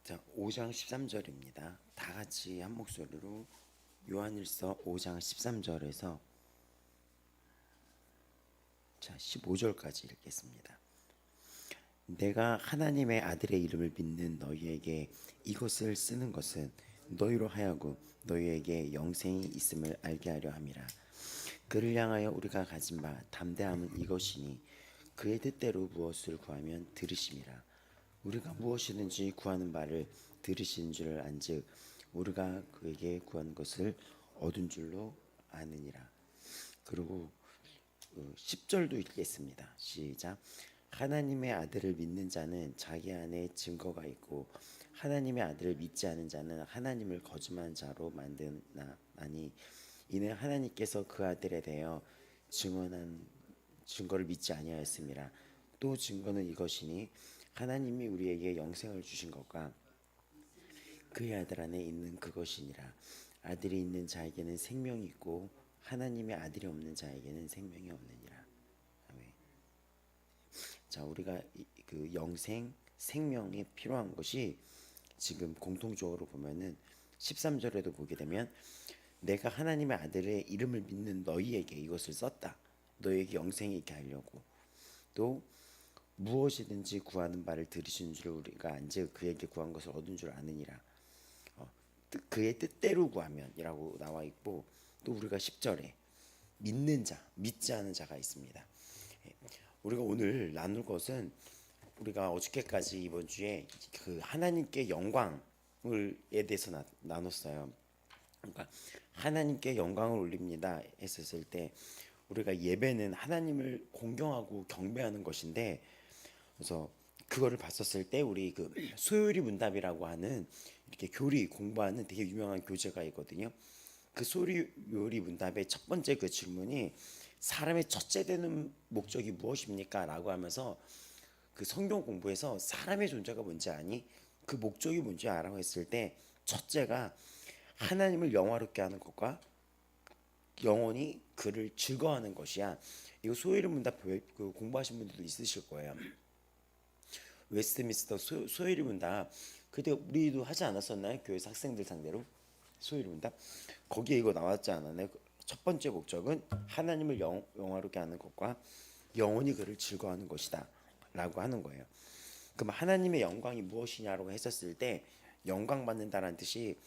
자, 5장 13절입니다. 다 같이 한 목소리로 요한일서 5장 13절에서 15절까지 읽겠습니다. 내가 하나님의 아들의 이름을 믿는 너희에게 이것을 쓰는 것은 너희로 하여금 너희에게 영생이 있음을 알게 하려 함이라. 그를 향하여 우리가 가진 바 담대함은 이것이니 그의 뜻대로 무엇을 구하면 들으심이라. 우리가 무엇이든지 구하는 바를 들으신 줄 안즉 우리가 그에게 구하는 것을 얻은 줄로 아느니라. 그리고 10절도 읽겠습니다. 시작. 하나님의 아들을 믿는 자는 자기 안에 증거가 있고 하나님의 아들을 믿지 않은 자는 하나님을 거짓말한 자로 만드나니 이는 하나님께서 그 아들에 대하여 증언한 증거를 믿지 아니하였습니다. 또 증거는 이것이니 하나님이 우리에게 영생을 주신 것과 그의 아들 안에 있는 그것이니라. 아들이 있는 자에게는 생명이 있고 하나님의 아들이 없는 자에게는 생명이 없느니라. 아멘. 자, 우리가 그 영생, 생명이 필요한 것이 지금 공통적으로 보면은 13절에도 보게 되면 내가 하나님의 아들의 이름을 믿는 너희에게 이것을 썼다. 너희에게 영생이 있게 하려고. 또 무엇이든지 구하는 바를 들으신 줄 우리가 안즉 그에게 구한 것을 얻은 줄 아느니라. 그의 뜻대로 구하면이라고 나와 있고 또 우리가 10절에 믿는 자, 믿지 않은 자가 있습니다. 우리가 오늘 나눌 것은 우리가 어저께까지 이번 주에 그 하나님께 영광을에 대해서 나눴어요. 그러니까 하나님께 영광을 올립니다 했었을 때 우리가 예배는 하나님을 공경하고 경배하는 것인데 그래서 그거를 봤었을 때 우리 그 소요리 문답이라고 하는 이렇게 교리 공부하는 되게 유명한 교재가 있거든요. 그 소요리 문답의 첫 번째 그 질문이 사람의 첫째 되는 목적이 무엇입니까? 라고 하면서 그 성경 공부에서 사람의 존재가 뭔지 아니? 그 목적이 뭔지 알아고 했을 때 첫째가 하나님을 영화롭게 하는 것과 영원히 그를 즐거워하는 것이야. 이거 소요리 문답 그 공부하신 분들도 있으실 거예요. 웨스트민스터 소요리 문답 그때 우리도 하지 않았었나요? 교회에서 학생들 상대로 소요리 문답 거기에 이거 나왔지 않았나요? 첫 번째 목적은 하나님을 영화롭게 하는 것과 영원히 그를 즐거워하는 것이다 라고 하는 거예요. 그럼 하나님의 영광이 무엇이냐라고 했었을 때 영광 받는다라는 뜻이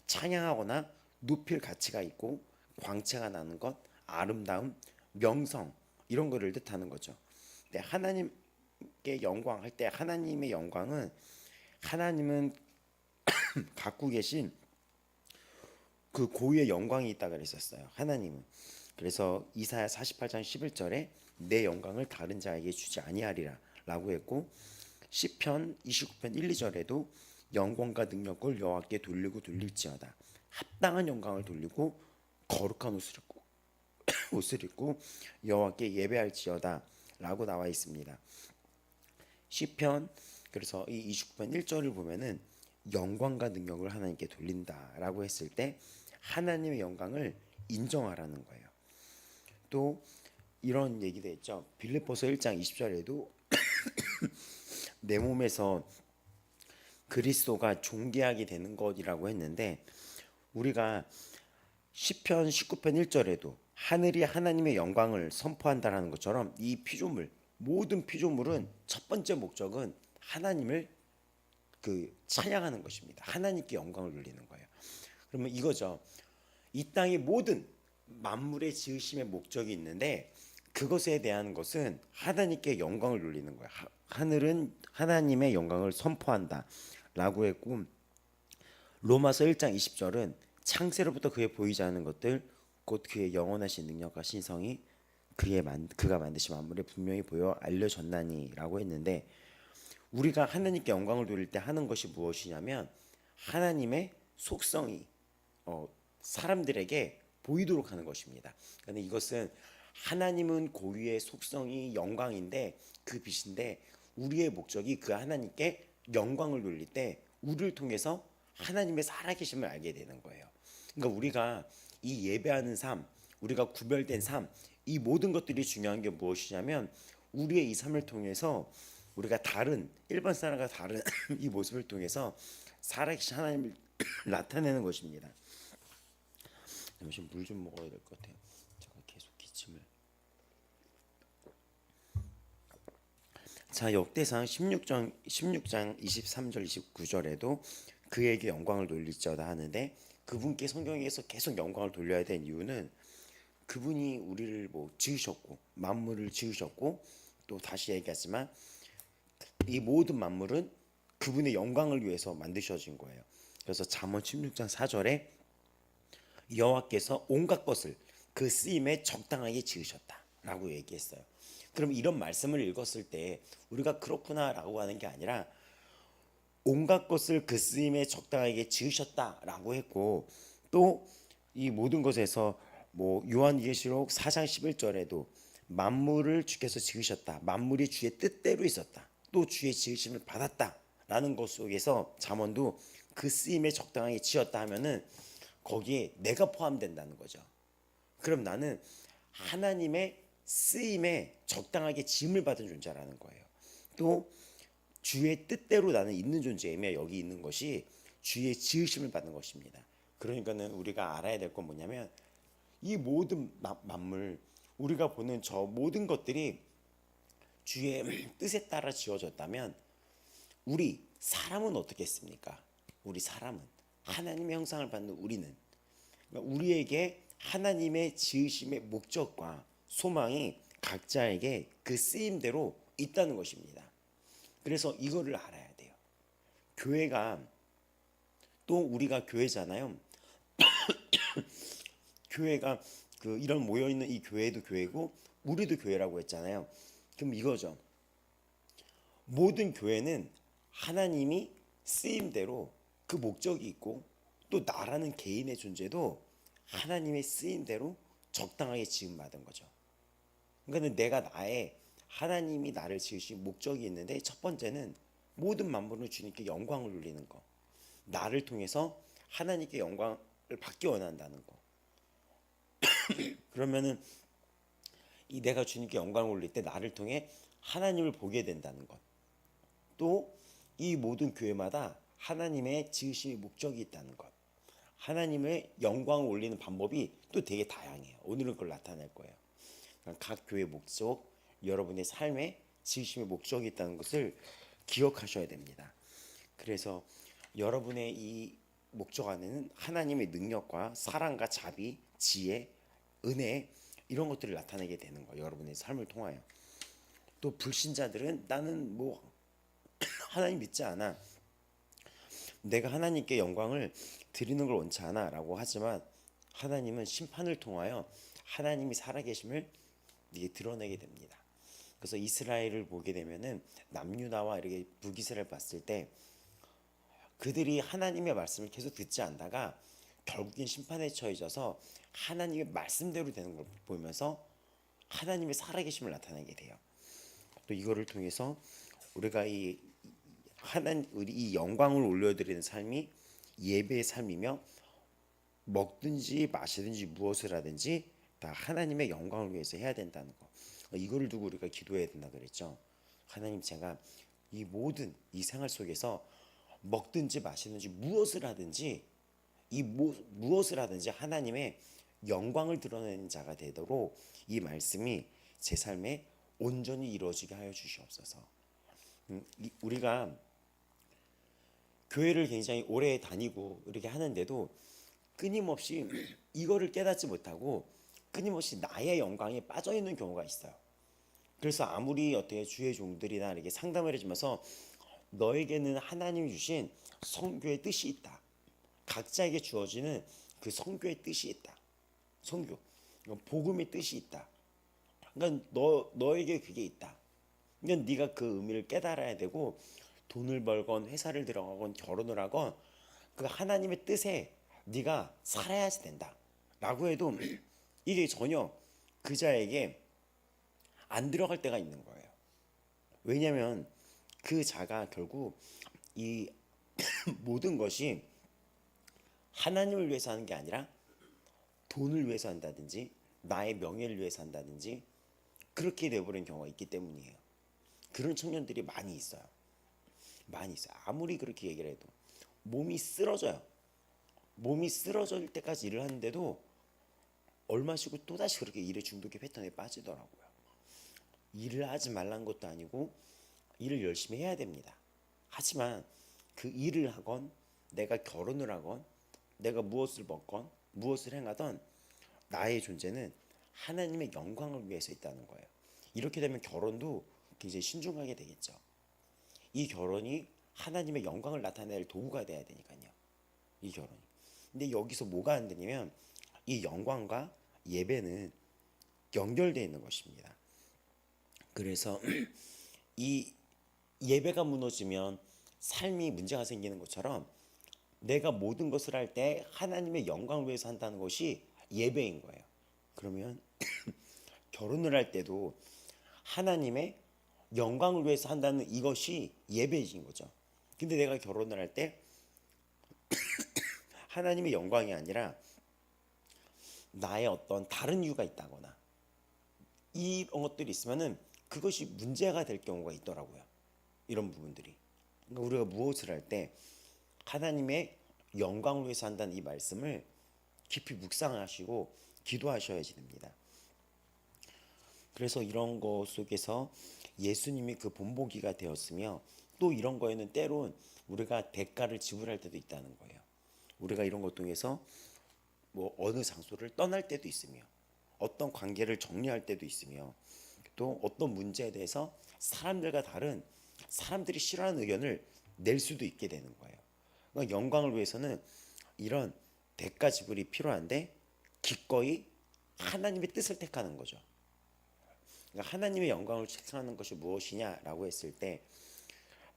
찬양하거나 높일 가치가 있고 광채가 나는 것, 아름다움, 명성 이런 거를 뜻하는 거죠. 근데 하나님께 영광 할 때 하나님의 영광은 하나님은 갖고 계신 그 고유의 영광이 있다 그랬었어요. 하나님은. 그래서 이사야 48장 11절에 내 영광을 다른 자에게 주지 아니하리라 라고 했고 시편 29편 1, 2절에도 영광과 능력을 여호와께 돌리고 돌릴지어다. 합당한 영광을 돌리고 거룩한 옷을 입고 여호와께 예배할지어다 라고 나와 있습니다. 시편 그래서 이 29편 1절을 보면은 영광과 능력을 하나님께 돌린다라고 했을 때 하나님의 영광을 인정하라는 거예요. 또 이런 얘기도 했죠. 빌립보서 1장 20절에도 내 몸에서 그리스도가 존귀하게 되는 것이라고 했는데 우리가 시편 19편 1절에도 하늘이 하나님의 영광을 선포한다라는 것처럼 이 피조물 모든 피조물은 첫 번째 목적은 하나님을 그 찬양하는 것입니다. 하나님께 영광을 돌리는 거예요. 그러면 이거죠. 이 땅의 모든 만물의 지으심의 목적이 있는데 그것에 대한 것은 하나님께 영광을 돌리는 거예요. 하늘은 하나님의 영광을 선포한다 라고 했고 로마서 1장 20절은 창세로부터 그에 보이지 않는 것들 곧 그의 영원하신 능력과 신성이 그가 만드신 만물에 분명히 보여 알려졌나니 라고 했는데 우리가 하나님께 영광을 돌릴 때 하는 것이 무엇이냐면 하나님의 속성이 사람들에게 보이도록 하는 것입니다. 그런데 이것은 하나님은 고유의 속성이 영광인데 그 빛인데 우리의 목적이 그 하나님께 영광을 돌릴 때 우리를 통해서 하나님의 살아계심을 알게 되는 거예요. 그러니까 우리가 이 예배하는 삶, 우리가 구별된 삶, 이 모든 것들이 중요한 게 무엇이냐면 우리의 이 삶을 통해서 우리가 다른 일반 사람과 다른 이 모습을 통해서 살아계신 하나님을 나타내는 것입니다. 잠시 물 좀 먹어야 될 것 같아요. 제가 계속 기침을. 자, 역대상 16장 23절 29절에도 그에게 영광을 돌릴지어다 하는데, 그분께 성경에서 계속 영광을 돌려야 되는 이유는 그분이 우리를 뭐 지으셨고 만물을 지으셨고, 또 다시 얘기하지만 이 모든 만물은 그분의 영광을 위해서 만드셔진 거예요. 그래서 잠언 16장 4절에 여호와께서 온갖 것을 그 쓰임에 적당하게 지으셨다라고 얘기했어요. 그럼 이런 말씀을 읽었을 때 우리가 그렇구나라고 하는 게 아니라, 온갖 것을 그 쓰임에 적당하게 지으셨다라고 했고, 또 이 모든 것에서 뭐 요한계시록 4장 11절에도 만물을 주께서 지으셨다, 만물이 주의 뜻대로 있었다, 또 주의 지으심을 받았다라는 것 속에서 잠언도 그 쓰임에 적당하게 지었다 하면은 거기에 내가 포함된다는 거죠. 그럼 나는 하나님의 쓰임에 적당하게 지음을 받은 존재라는 거예요. 또 주의 뜻대로 나는 있는 존재이며, 여기 있는 것이 주의 지으심을 받는 것입니다. 그러니까는 우리가 알아야 될 건 뭐냐면, 이 모든 만물, 우리가 보는 저 모든 것들이 주의 뜻에 따라 지어졌다면, 우리 사람은 어떻게 했습니까? 우리 사람은 하나님의 형상을 받는 우리는, 그러니까 우리에게 하나님의 지으심의 목적과 소망이 각자에게 그 쓰임대로 있다는 것입니다. 그래서 이거를 알아야 돼요. 교회가, 또 우리가 교회잖아요. 교회가 이런 모여 있는 이 교회도 교회고 우리도 교회라고 했잖아요. 그럼 이거죠. 모든 교회는 하나님이 쓰임대로 그 목적이 있고, 또 나라는 개인의 존재도 하나님의 쓰임대로 적당하게 지음받은 거죠. 그러니까 내가 하나님이 나를 지으신 목적이 있는데, 첫 번째는 모든 만물을 주님께 영광을 돌리는 거, 나를 통해서 하나님께 영광을 받기 원한다는 거. 그러면은 이 내가 주님께 영광을 올릴 때 나를 통해 하나님을 보게 된다는 것. 또 이 모든 교회마다 하나님의 지으심의 목적이 있다는 것. 하나님의 영광을 올리는 방법이 또 되게 다양해요. 오늘은 그걸 나타낼 거예요. 각 교회의 목적, 여러분의 삶에 지으심의 목적이 있다는 것을 기억하셔야 됩니다. 그래서 여러분의 이 목적 안에는 하나님의 능력과 사랑과 자비, 지혜, 은혜, 이런 것들을 나타내게 되는 거예요. 여러분의 삶을 통하여. 또 불신자들은 나는 뭐 하나님 믿지 않아, 내가 하나님께 영광을 드리는 걸 원치 않아 라고 하지만, 하나님은 심판을 통하여 하나님이 살아계심을 이게 드러내게 됩니다. 그래서 이스라엘을 보게 되면은 남유다와 이렇게 북이스라엘 봤을 때 그들이 하나님의 말씀을 계속 듣지 않다가 결국엔 심판에 처해져서 하나님의 말씀대로 되는 걸 보면서 하나님의 살아계심을 나타내게 돼요. 또 이거를 통해서 우리가 우리 이 영광을 올려드리는 삶이 예배의 삶이며, 먹든지 마시든지 무엇을 하든지 다 하나님의 영광을 위해서 해야 된다는 거. 이거를 두고 우리가 기도해야 된다 그랬죠. 하나님, 제가 이 모든 이 생활 속에서 먹든지 마시든지 무엇을 하든지 무엇을 하든지 하나님의 영광을 드러내는 자가 되도록 이 말씀이 제 삶에 온전히 이루어지게 하여 주시옵소서. 우리가 교회를 굉장히 오래 다니고 이렇게 하는데도 끊임없이 이거를 깨닫지 못하고 끊임없이 나의 영광에 빠져 있는 경우가 있어요. 그래서 아무리 어떻게 주의 종들이나 이렇게 상담을 해주면서 너에게는 하나님이 주신 선교의 뜻이 있다, 각자에게 주어지는 그 선교의 뜻이 있다, 선교 복음의 뜻이 있다, 그러니까 너에게 그게 있다. 그러니까 네가 그 의미를 깨달아야 되고, 돈을 벌건 회사를 들어가건 결혼을 하건 그 하나님의 뜻에 네가 살아야지 된다 라고 해도 이게 전혀 그 자에게 안 들어갈 때가 있는 거예요. 왜냐하면 그 자가 결국 이 모든 것이 하나님을 위해서 하는 게 아니라 돈을 위해서 한다든지 나의 명예를 위해서 한다든지 그렇게 되어버린 경우가 있기 때문이에요. 그런 청년들이 많이 있어요. 많이 있어요. 아무리 그렇게 얘기를 해도 몸이 쓰러져요. 몸이 쓰러질 때까지 일을 하는데도 얼마 쉬고 또다시 그렇게 일의 중독의 패턴에 빠지더라고요. 일을 하지 말란 것도 아니고 일을 열심히 해야 됩니다. 하지만 그 일을 하건 내가 결혼을 하건 내가 무엇을 먹건 무엇을 행하던 나의 존재는 하나님의 영광을 위해서 있다는 거예요. 이렇게 되면 결혼도 굉장히 신중하게 되겠죠. 이 결혼이 하나님의 영광을 나타낼 도구가 돼야 되니까요. 이 결혼이. 근데 여기서 뭐가 안 되냐면 이 영광과 예배는 연결되어 있는 것입니다. 그래서 이 예배가 무너지면 삶이 문제가 생기는 것처럼 내가 모든 것을 할 때 하나님의 영광을 위해서 한다는 것이 예배인 거예요. 그러면 결혼을 할 때도 하나님의 영광을 위해서 한다는 이것이 예배인 거죠. 근데 내가 결혼을 할 때 하나님의 영광이 아니라 나의 어떤 다른 이유가 있다거나 이런 것들이 있으면은 그것이 문제가 될 경우가 있더라고요. 이런 부분들이. 그러니까 우리가 무엇을 할 때 하나님의 영광을 위해서 한다는 이 말씀을 깊이 묵상하시고 기도하셔야지 됩니다. 그래서 이런 것 속에서 예수님이 그 본보기가 되었으며 또 이런 거에는 때론 우리가 대가를 지불할 때도 있다는 거예요. 우리가 이런 것 통해서 뭐 어느 장소를 떠날 때도 있으며 어떤 관계를 정리할 때도 있으며 또 어떤 문제에 대해서 사람들과 다른 사람들이 싫어하는 의견을 낼 수도 있게 되는 거예요. 그러니까 영광을 위해서는 이런 대가 지불이 필요한데 기꺼이 하나님의 뜻을 택하는 거죠. 그러니까 하나님의 영광을 책망하는 것이 무엇이냐라고 했을 때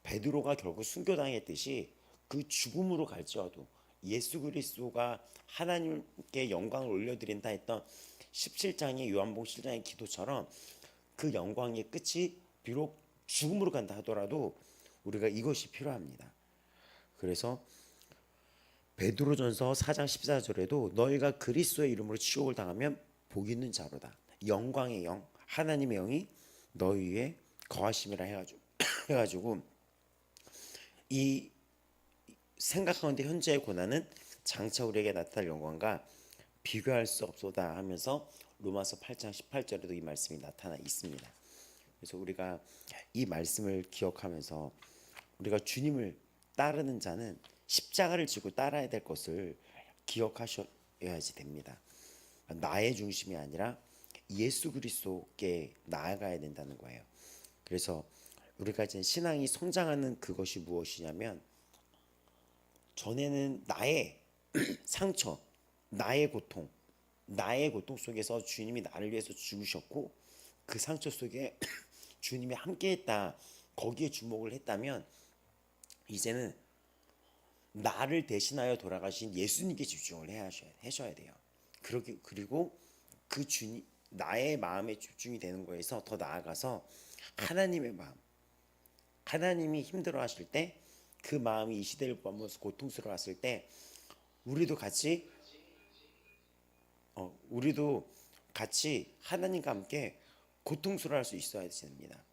베드로가 결국 순교당했듯이 그 죽음으로 갈지어도 예수 그리스도가 하나님께 영광을 올려드린다 했던 17장의 요한복음 7장의 기도처럼 그 영광의 끝이 비록 죽음으로 간다 하더라도 우리가 이것이 필요합니다. 그래서 베드로전서 4장 14절에도 너희가 그리스도의 이름으로 치욕을 당하면 복 있는 자로다. 영광의 영, 하나님의 영이 너희 위에 거하심이라 해가지고 이 생각하는데 현재의 고난은 장차 우리에게 나타날 영광과 비교할 수 없소다 하면서 로마서 8장 18절에도 이 말씀이 나타나 있습니다. 그래서 우리가 이 말씀을 기억하면서 우리가 주님을 따르는 자는 십자가를 지고 따라야 될 것을 기억하셔야지 됩니다. 나의 중심이 아니라 예수 그리스도께 나아가야 된다는 거예요. 그래서 우리가 이제 신앙이 성장하는 그것이 무엇이냐면 전에는 나의 상처, 나의 고통 속에서 주님이 나를 위해서 죽으셨고 그 상처 속에 주님이 함께했다 거기에 주목을 했다면 이제는 나를 대신하여 돌아가신 예수님께 집중을 하셔야 돼요. 그리고 그 주님 나의 마음에 집중이 되는 거에서 더 나아가서 하나님의 마음, 하나님이 힘들어하실 때 그 마음이 이 시대를 보면서 고통스러웠을 때 우리도 같이 하나님과 함께 고통스러워할 수 있어야 됩니다.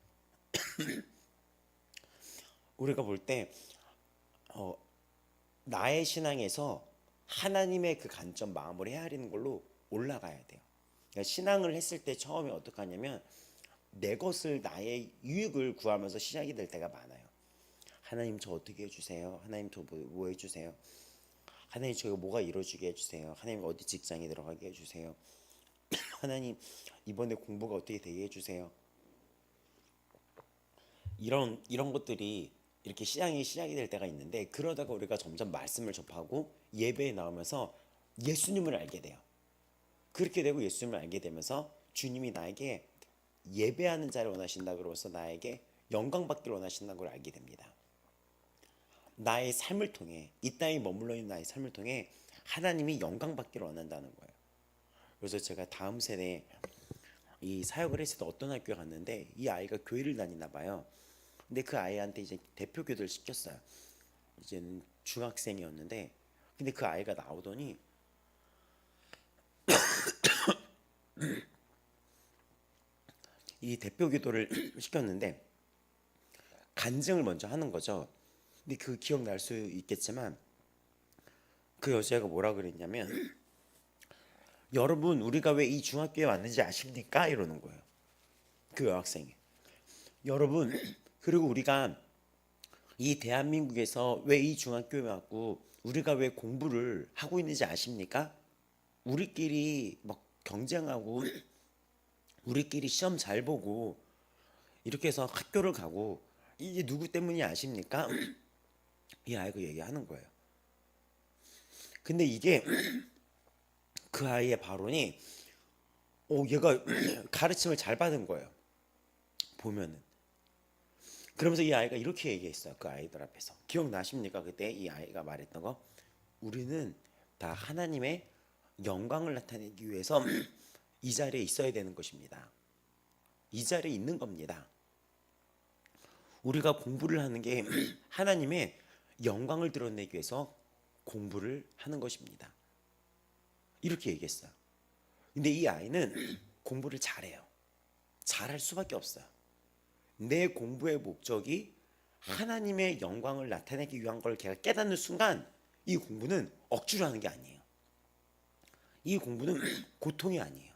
우리가 볼 때 나의 신앙에서 하나님의 그 관점 마음을 헤아리는 걸로 올라가야 돼요. 그러니까 신앙을 했을 때 처음에 어떻게 하냐면 내 것을 나의 유익을 구하면서 시작이 될 때가 많아요. 하나님 저 어떻게 해주세요? 하나님 저 뭐 해주세요? 하나님 저가 뭐가 이루어지게 해주세요? 하나님 어디 직장에 들어가게 해주세요? 하나님 이번에 공부가 어떻게 되게 해주세요? 이런 것들이 이렇게 시작이 될 때가 있는데 그러다가 우리가 점점 말씀을 접하고 예배에 나오면서 예수님을 알게 돼요. 그렇게 되고 예수님을 알게 되면서 주님이 나에게 예배하는 자를 원하신다 그러면서 나에게 영광 받기를 원하신다는 걸 알게 됩니다. 나의 삶을 통해 이 땅에 머물러 있는 나의 삶을 통해 하나님이 영광 받기를 원한다는 거예요. 그래서 제가 다음 세대에 이 사역을 했을 때 어떤 학교에 갔는데 이 아이가 교회를 다니나 봐요. 근데 그 아이한테 이제 대표 교도를 시켰어요. 이제는 중학생이었는데 근데 그 아이가 나오더니 이 대표 기도를 시켰는데 간증을 먼저 하는 거죠. 근데 그 기억날 수 있겠지만 그 여자애가 뭐라 그랬냐면 여러분 우리가 왜 이 중학교에 왔는지 아십니까? 이러는 거예요. 그 여학생이. 여러분 그리고 우리가 이 대한민국에서 왜 이 중학교에 왔고 우리가 왜 공부를 하고 있는지 아십니까? 우리끼리 막 경쟁하고 우리끼리 시험 잘 보고 이렇게 해서 학교를 가고 이게 누구 때문이 아십니까? 이 아이가 얘기하는 거예요. 근데 이게 그 아이의 발언이 얘가 가르침을 잘 받은 거예요. 보면은. 그러면서 이 아이가 이렇게 얘기했어요. 그 아이들 앞에서. 기억나십니까? 그때 이 아이가 말했던 거. 우리는 다 하나님의 영광을 나타내기 위해서 이 자리에 있어야 되는 것입니다. 이 자리에 있는 겁니다. 우리가 공부를 하는 게 하나님의 영광을 드러내기 위해서 공부를 하는 것입니다. 이렇게 얘기했어요. 근데 이 아이는 공부를 잘해요. 잘할 수밖에 없어요. 내 공부의 목적이 하나님의 영광을 나타내기 위한 걸 걔가 깨닫는 순간 이 공부는 억지로 하는 게 아니에요. 이 공부는 고통이 아니에요.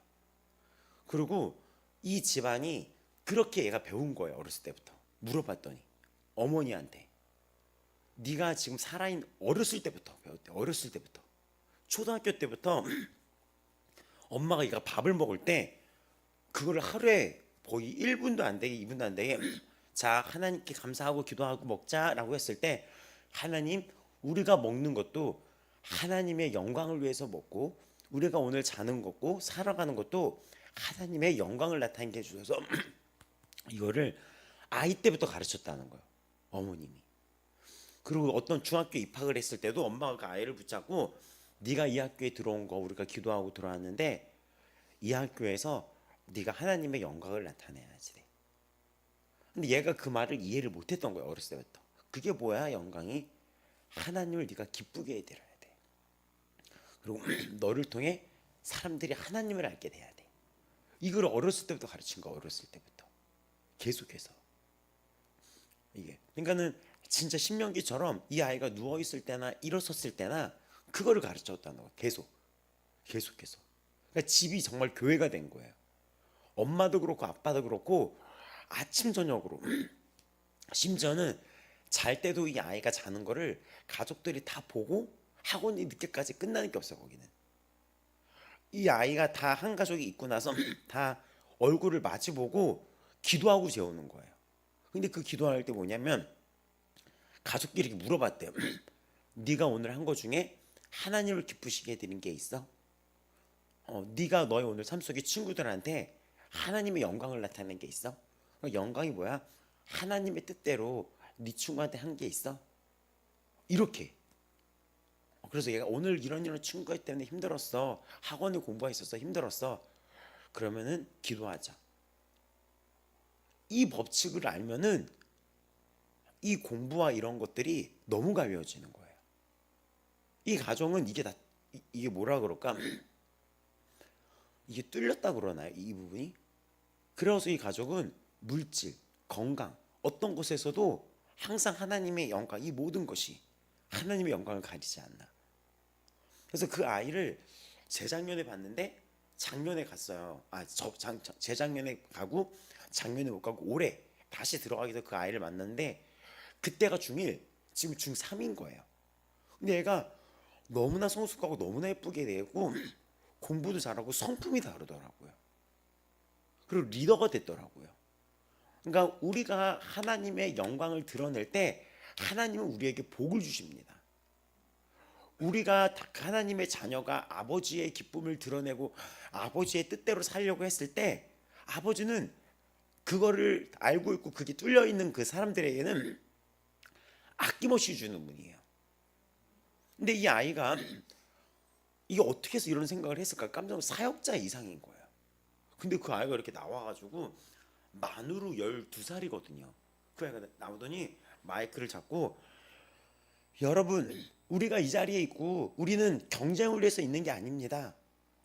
그리고 이 집안이 그렇게 얘가 배운 거예요. 어렸을 때부터. 물어봤더니 어머니한테 네가 지금 살아있는 어렸을 때부터 배웠대. 어렸을 때부터. 초등학교 때부터 엄마가 얘가 밥을 먹을 때 그걸 하루에 거의 1분도 안 되게 2분도 안 되게 자 하나님께 감사하고 기도하고 먹자라고 했을 때 하나님 우리가 먹는 것도 하나님의 영광을 위해서 먹고 우리가 오늘 자는 것고 살아가는 것도 하나님의 영광을 나타내게 해주셔서 이거를 아이 때부터 가르쳤다는 거예요. 어머님이. 그리고 어떤 중학교 입학을 했을 때도 엄마가 그 아이를 붙잡고 네가 이 학교에 들어온 거 우리가 기도하고 들어왔는데 이 학교에서 네가 하나님의 영광을 나타내야지 돼. 근데 얘가 그 말을 이해를 못했던 거예요. 어렸을 때부터. 그게 뭐야 영광이? 하나님을 네가 기쁘게 해드려야 돼. 그리고 너를 통해 사람들이 하나님을 알게 돼야 돼. 이걸 어렸을 때부터 가르친 거야. 어렸을 때부터 계속해서 이게. 그러니까는 진짜 신명기처럼 이 아이가 누워 있을 때나 일어섰을 때나 그거를 가르쳤다는 거야. 계속해서. 그러니까 집이 정말 교회가 된 거예요. 엄마도 그렇고 아빠도 그렇고 아침 저녁으로 심지어는 잘 때도 이 아이가 자는 거를 가족들이 다 보고 학원이 늦게까지 끝나는 게 없어. 거기는 이 아이가 다 한 가족이 있고 나서 다 얼굴을 마주보고 기도하고 재우는 거예요. 근데 그 기도할 때 뭐냐면 가족끼리 이렇게 물어봤대요. 네가 오늘 한 거 중에 하나님을 기쁘시게 해드린 게 있어? 네가 너의 오늘 삶 속의 친구들한테 하나님의 영광을 나타낸 게 있어? 영광이 뭐야? 하나님의 뜻대로 네 친구한테 한 게 있어? 이렇게. 그래서 얘가 오늘 이런 친구가 때문에 힘들었어. 학원에 공부가 있어서 힘들었어. 그러면은 기도하자. 이 법칙을 알면은 이 공부와 이런 것들이 너무 가벼워지는 거예요. 이 가정은 이게 뭐라 그럴까? 이게 뚫렸다 그러나요? 이 부분이? 그래서 이 가족은 물질, 건강, 어떤 곳에서도 항상 하나님의 영광, 이 모든 것이 하나님의 영광을 가리지 않나. 그래서 그 아이를 재작년에 봤는데 작년에 갔어요. 재작년에 가고 작년에 못 가고 올해 다시 들어가기 위해서 그 아이를 만났는데 그때가 중1, 지금 중3인 거예요. 근데 얘가 너무나 성숙하고 너무나 예쁘게 되고 공부도 잘하고 성품이 다르더라고요. 그리고 리더가 됐더라고요. 그러니까 우리가 하나님의 영광을 드러낼 때 하나님은 우리에게 복을 주십니다. 우리가 하나님의 자녀가 아버지의 기쁨을 드러내고 아버지의 뜻대로 살려고 했을 때 아버지는 그거를 알고 있고 그게 뚫려 있는 그 사람들에게는 아낌없이 주는 분이에요. 근데 이 아이가 이게 어떻게 해서 이런 생각을 했을까? 깜짝 놀라서 사역자 이상인 거예요. 근데 그 아이가 이렇게 나와가지고 만으로 12살이거든요. 그 아이가 나오더니 마이크를 잡고 여러분 우리가 이 자리에 있고 우리는 경쟁을 위해서 있는 게 아닙니다.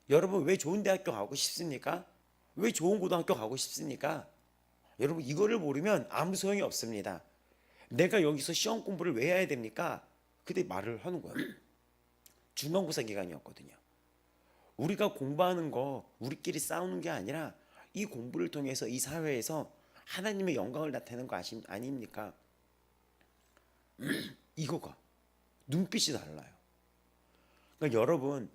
여러분 왜 좋은 대학교 가고 싶습니까? 왜 좋은 고등학교 가고 싶습니까? 여러분 이거를 모르면 아무 소용이 없습니다. 내가 여기서 시험 공부를 왜 해야 됩니까? 그때 말을 하는 거야. 중간고사 기간이었거든요. 우리가 공부하는 거 우리끼리 싸우는 게 아니라 이 공부를 통해서 이 사회에서 하나님의 영광을 나타내는 거 아닙니까? 이거가 눈빛이 달라요. 그러니까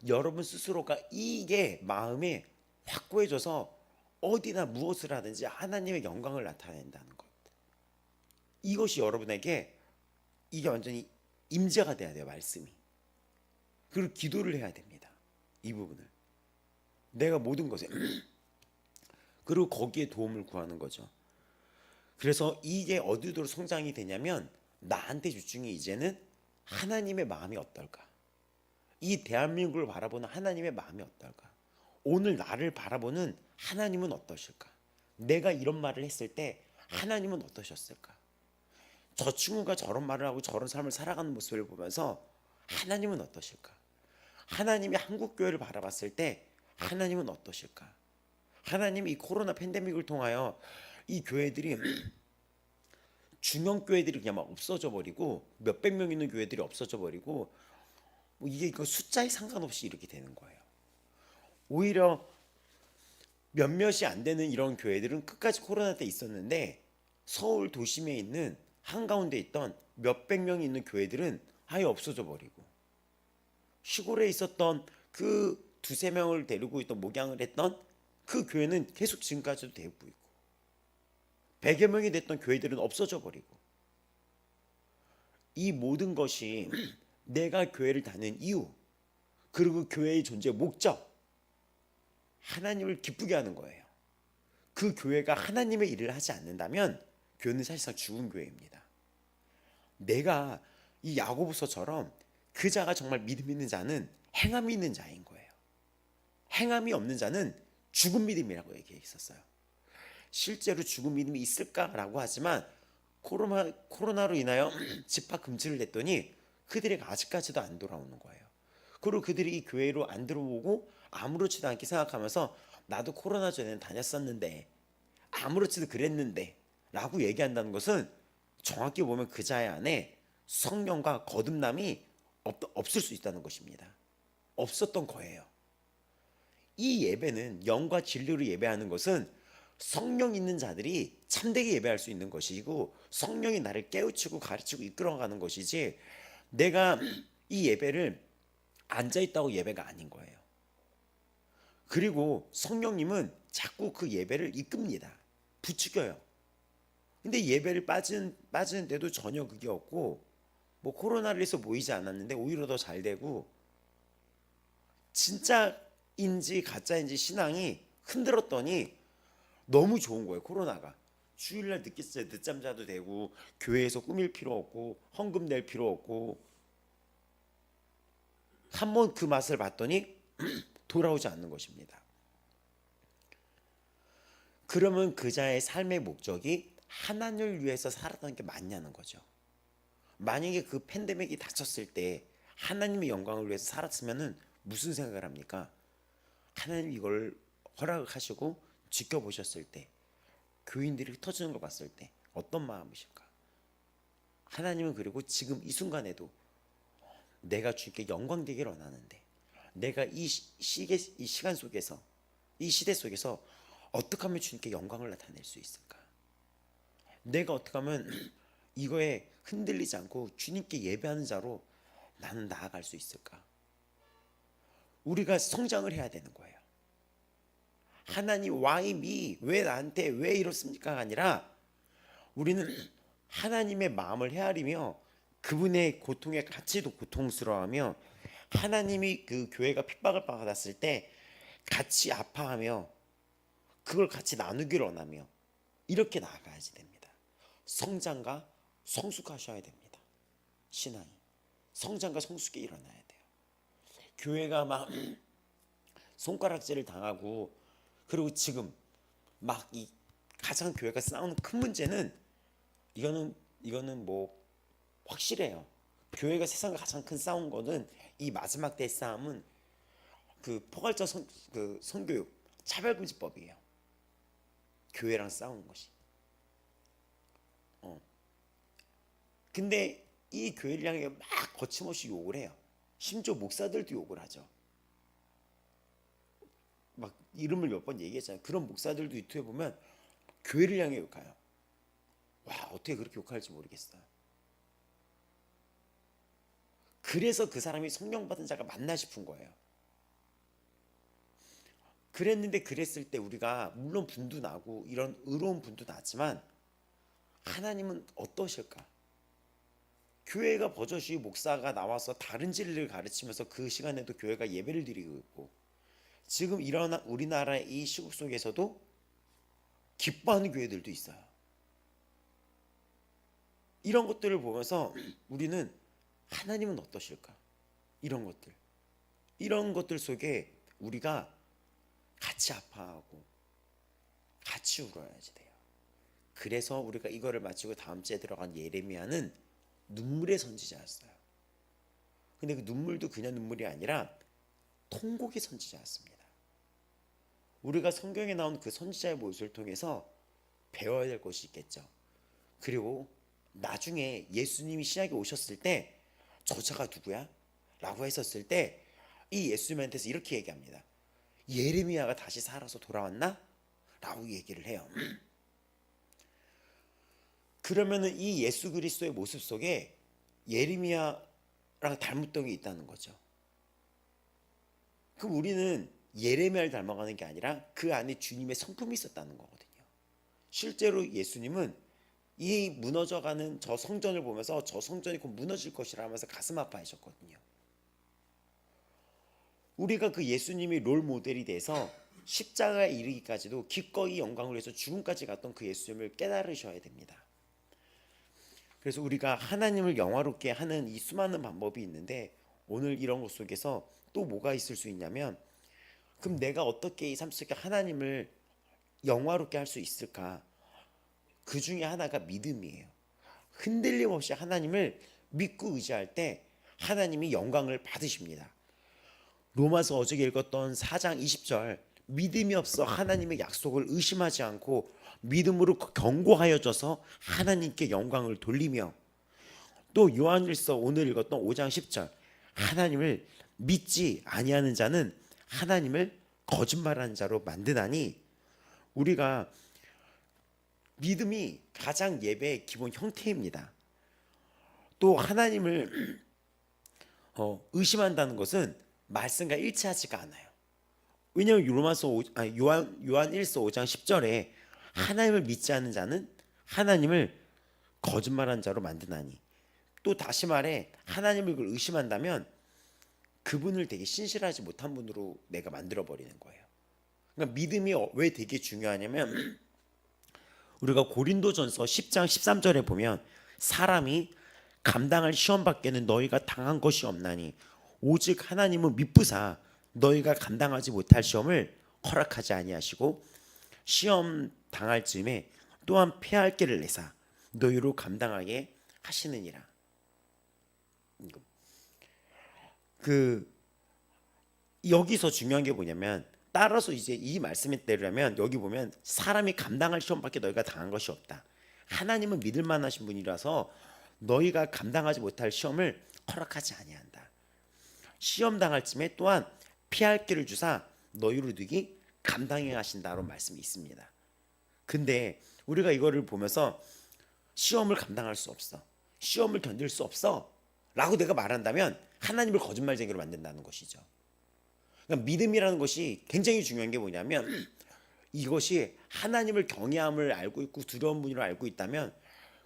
여러분 스스로가 이게 마음에 확고해져서 어디나 무엇을 하든지 하나님의 영광을 나타낸다는 것. 이것이 여러분에게 이게 완전히 임재가 돼야 돼요. 말씀이. 그리고 기도를 해야 됩니다. 이 부분을 내가 모든 것에 그리고 거기에 도움을 구하는 거죠. 그래서 이게 어디로 성장이 되냐면 나한테 집중이 이제는 하나님의 마음이 어떨까? 이 대한민국을 바라보는 하나님의 마음이 어떨까? 오늘 나를 바라보는 하나님은 어떠실까? 내가 이런 말을 했을 때 하나님은 어떠셨을까? 저 친구가 저런 말을 하고 저런 삶을 살아가는 모습을 보면서 하나님은 어떠실까? 하나님이 한국교회를 바라봤을 때 하나님은 어떠실까? 하나님이 이 코로나 팬데믹을 통하여 이 교회들이 중형교회들이 그냥 막 없어져 버리고 몇백 명 있는 교회들이 없어져 버리고 뭐 이게 그 숫자에 상관없이 이렇게 되는 거예요. 오히려 몇몇이 안 되는 이런 교회들은 끝까지 코로나 때 있었는데 서울 도심에 있는 한가운데 있던 몇백 명이 있는 교회들은 아예 없어져 버리고 시골에 있었던 그 두세 명을 데리고 있던 목양을 했던 그 교회는 계속 지금까지도 되고 있고 100여 명이 됐던 교회들은 없어져 버리고 이 모든 것이 내가 교회를 다니는 이유 그리고 교회의 존재의 목적 하나님을 기쁘게 하는 거예요. 그 교회가 하나님의 일을 하지 않는다면 교회는 사실상 죽은 교회입니다. 내가 이 야고보서처럼 그 자가 정말 믿음 있는 자는 행함이 있는 자인 거예요. 행함이 없는 자는 죽은 믿음이라고 얘기했었어요. 실제로 죽은 믿음이 있을까라고 하지만 코로나로 인하여 집합 금지를 냈더니 그들이 아직까지도 안 돌아오는 거예요. 그리고 그들이 이 교회로 안 들어오고 아무렇지도 않게 생각하면서 나도 코로나 전에는 다녔었는데 아무렇지도 그랬는데 라고 얘기한다는 것은 정확히 보면 그 자의 안에 성령과 거듭남이 없을 수 있다는 것입니다. 없었던 거예요. 이 예배는 영과 진리로 예배하는 것은 성령 있는 자들이 참되게 예배할 수 있는 것이고 성령이 나를 깨우치고 가르치고 이끌어가는 것이지 내가 이 예배를 앉아있다고 예배가 아닌 거예요. 그리고 성령님은 자꾸 그 예배를 이끕니다. 부추겨요. 근데 예배를 빠지는데도 전혀 그게 없고 뭐 코로나를 해서 모이지 않았는데 오히려 더 잘 되고 진짜인지 가짜인지 신앙이 흔들었더니 너무 좋은 거예요. 코로나가 주일날 늦잠 자도 되고 교회에서 꾸밀 필요 없고 헌금 낼 필요 없고 한번 그 맛을 봤더니 돌아오지 않는 것입니다. 그러면 그 자의 삶의 목적이 하나님을 위해서 살았던 게 맞냐는 거죠. 만약에 그 팬데믹이 닥쳤을 때 하나님의 영광을 위해서 살았으면은 무슨 생각을 합니까? 하나님 이걸 허락하시고 지켜보셨을 때 교인들이 흩어지는 걸 봤을 때 어떤 마음이실까? 하나님은 그리고 지금 이 순간에도 내가 주께 영광 되기를 원하는데 내가 이 시간 속에서 이 시대 속에서 어떻게 하면 주님께 영광을 나타낼 수 있을까? 내가 어떻게 하면 이거에 흔들리지 않고 주님께 예배하는 자로 나는 나아갈 수 있을까? 우리가 성장을 해야 되는 거예요. 하나님 why me? 왜 나한테 왜 이렇습니까? 아니라 우리는 하나님의 마음을 헤아리며 그분의 고통에 같이 고통스러워하며 하나님이 그 교회가 핍박을 받았을 때 같이 아파하며 그걸 같이 나누기를 원하며 이렇게 나아가야지 됩니다. 성장과 성숙하셔야 됩니다. 신앙이 성장과 성숙이 일어나야 돼요. 교회가 막 손가락질을 당하고 그리고 지금 막 이 가장 교회가 싸우는 큰 문제는 이거는 뭐 확실해요. 교회가 세상과 가장 큰 싸운 거는 이 마지막 때의 싸움은 그 포괄적 선교육 차별금지법이에요. 교회랑 싸우는 것이. 근데 이 교회를 향해 막 거침없이 욕을 해요. 심지어 목사들도 욕을 하죠. 막 이름을 몇 번 얘기했잖아요. 그런 목사들도 유튜브에 보면 교회를 향해 욕해요. 와, 어떻게 그렇게 욕할지 모르겠어요. 그래서 그 사람이 성령 받은 자가 맞나 싶은 거예요. 그랬는데 그랬을 때 우리가 물론 분도 나고 이런 의로운 분도 나지만 하나님은 어떠실까? 교회가 버젓이 목사가 나와서 다른 진리를 가르치면서 그 시간에도 교회가 예배를 드리고 있고, 지금 일어나 우리나라의 이 시국 속에서도 기뻐하는 교회들도 있어요. 이런 것들을 보면서 우리는 하나님은 어떠실까? 이런 것들 속에 우리가 같이 아파하고 같이 울어야지 돼요. 그래서 우리가 이거를 마치고 다음 주에 들어간 예레미야는 눈물의 선지자였어요. 근데 그 눈물도 그냥 눈물이 아니라 통곡의 선지자였습니다. 우리가 성경에 나온 그 선지자의 모습을 통해서 배워야 될 것이 있겠죠. 그리고 나중에 예수님이 신약에 오셨을 때 저자가 누구야? 라고 했었을 때 이 예수님한테서 이렇게 얘기합니다. 예레미야가 다시 살아서 돌아왔나? 라고 얘기를 해요. 그러면은 이 예수 그리스도의 모습 속에 예레미야랑 닮았던 게 있다는 거죠. 그럼 우리는 예레미야를 닮아가는 게 아니라 그 안에 주님의 성품이 있었다는 거거든요. 실제로 예수님은 이 무너져가는 저 성전을 보면서 저 성전이 곧 무너질 것이라 하면서 가슴 아파하셨거든요. 우리가 그 예수님이 롤 모델이 돼서 십자가에 이르기까지도 기꺼이 영광을 위해서 죽음까지 갔던 그 예수님을 깨달으셔야 됩니다. 그래서 우리가 하나님을 영화롭게 하는 이 수많은 방법이 있는데, 오늘 이런 것 속에서 또 뭐가 있을 수 있냐면, 그럼 내가 어떻게 이 삶 속에 하나님을 영화롭게 할 수 있을까? 그 중에 하나가 믿음이에요. 흔들림 없이 하나님을 믿고 의지할 때 하나님이 영광을 받으십니다. 로마서 어제 읽었던 4장 20절, 믿음이 없어 하나님의 약속을 의심하지 않고 믿음으로 견고하여져서 하나님께 영광을 돌리며, 또 요한일서 오늘 읽었던 5장 10절, 하나님을 믿지 아니하는 자는 하나님을 거짓말하는 자로 만드나니, 우리가 믿음이 가장 예배의 기본 형태입니다. 또 하나님을 의심한다는 것은 말씀과 일치하지가 않아요. 왜냐하면 요한일서 5장 10절에 하나님을 믿지 않는 자는 하나님을 거짓말하는 자로 만드나니, 또 다시 말해 하나님을 의심한다면 그분을 되게 신실하지 못한 분으로 내가 만들어버리는 거예요. 그러니까 믿음이 왜 되게 중요하냐면, 우리가 고린도전서 10장 13절에 보면 사람이 감당할 시험 밖에는 너희가 당한 것이 없나니 오직 하나님은 미쁘사 너희가 감당하지 못할 시험을 허락하지 아니하시고 시험 당할 즈음에 또한 패할 길을 내사 너희로 감당하게 하시느니라. 여기서 중요한 게 뭐냐면, 따라서 이제 이 말씀에 따르면 여기 보면 사람이 감당할 시험밖에 너희가 당한 것이 없다. 하나님은 믿을 만하신 분이라서 너희가 감당하지 못할 시험을 허락하지 아니한다. 시험 당할 쯤에 또한 피할 길을 주사 너희로 누기 감당해 하신다는 말씀이 있습니다. 근데 우리가 이거를 보면서 시험을 감당할 수 없어, 시험을 견딜 수 없어 라고 내가 말한다면 하나님을 거짓말쟁이로 만든다는 것이죠. 그러니까 믿음이라는 것이 굉장히 중요한 게 뭐냐면, 이것이 하나님을 경외함을 알고 있고 두려운 분으로 알고 있다면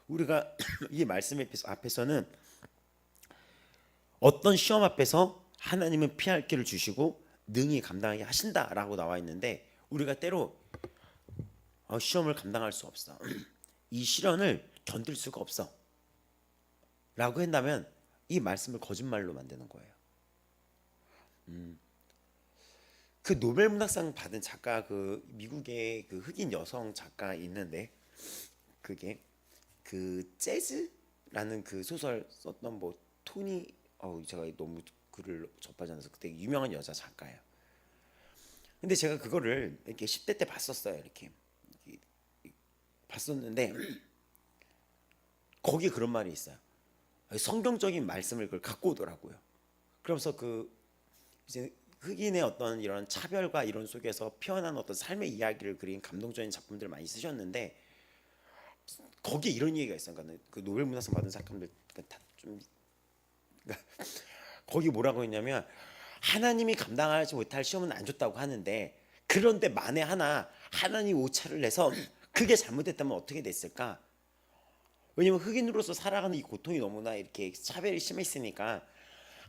우리가 이 말씀 앞에서는 어떤 시험 앞에서 하나님은 피할 길을 주시고 능히 감당하게 하신다라고 나와 있는데, 우리가 때로 시험을 감당할 수 없어, 이 시련을 견딜 수가 없어 라고 한다면 이 말씀을 거짓말로 만드는 거예요. 그 노벨 문학상 받은 작가, 그 미국의 그 흑인 여성 작가 있는데, 그게 그 재즈라는 그 소설 썼던 뭐 토니, 제가 너무 글을 접하지 않아서 그때 유명한 여자 작가예요. 근데 제가 그거를 이렇게 10대 때 봤었어요. 이렇게 봤었는데 거기에 그런 말이 있어요. 성경적인 말씀을 그걸 갖고 오더라고요. 그러면서 이제 흑인의 어떤 이런 차별과 이런 속에서 피어난 어떤 삶의 이야기를 그린 감동적인 작품들을 많이 쓰셨는데 거기에 이런 얘기가 있어요. 그러니까 그 노벨 문학상 받은 작품들 좀 그러니까 거기 뭐라고 했냐면 하나님이 감당하지 못할 시험은 안 줬다고 하는데 그런데 만에 하나님 오차를 내서 그게 잘못됐다면 어떻게 됐을까? 왜냐면 흑인으로서 살아가는 이 고통이 너무나 이렇게 차별이 심했으니까